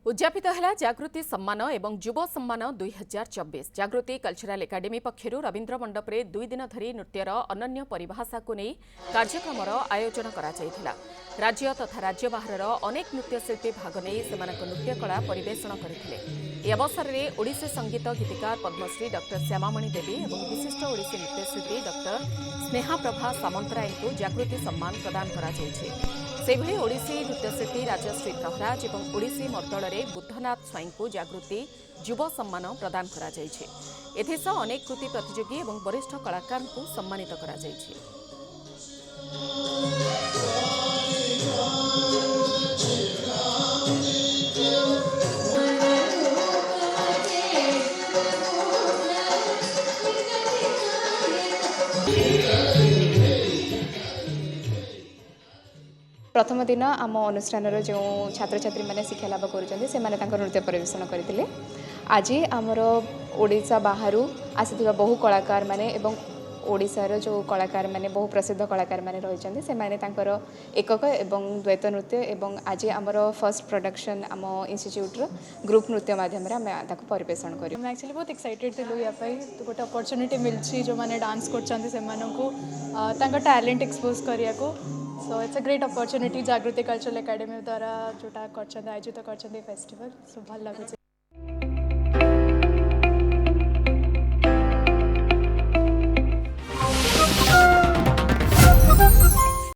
उद्यापित है जागृति सम्मान एवं युव सम्मान 2024। जागृति कल्चरल एकाडेमी पक्षर रवींद्र मंडप में 2 दिन धरी नृत्यर अनन्य परिभाषा को नहीं कार्यक्रम आयोजन करा जायथिला। राज्य तथा राज्य बाहर अनेक नृत्यशिल्पी भाग नहीं से नृत्य कला परिवेषण करथिले। ए अवसर में ओडिसी संगीत गीतिकार पद्मश्री डॉक्टर श्यामामणि देवी और विशिष्ट ओडिसी नृत्यशिल्पी डॉक्टर स्नेहाप्रभा सामंतराय को जागृति सम्मान प्रदान करा जायछि। सेभଳି ओडिसी नृत्यशिल्पी राजश्री प्रहराज और ओडिसी मर्दल बुद्धनाथ स्वाई को जागृति युव सम्मान प्रदान करा जायछि। एथिसह अनेक कृति प्रतियोगी और वरिष्ठ कलाकार को सम्मानित करा जायछि। प्रथम दिन आम अनुष्ठान जो छात्र छात्री मैंने शिक्षा लाभ कर नृत्य परिवेषण करते। आज आमर ओडिशा बाहर आसी बहु कलाकार माने एवं ओडिशार जो कलाकार माने बहु प्रसिद्ध कलाकार माने रही से एकक एवं द्वैत नृत्य एवं आज आमर फर्स्ट प्रोडक्शन आम इंस्टीट्यूट ग्रुप नृत्य माध्यम आम परिवेषण कर एक्चुअली बहुत एक्साइटेड थिलु या तो गोटे अपॉर्चुनिटी मिलची जो माने डांस कर टैलेंट एक्सपोज करिया को। So it's a great opportunity जागृति कल्चरल एकेडमी द्वारा जोटा आयोजित कर फेस्टिवल। सो भल लगुच।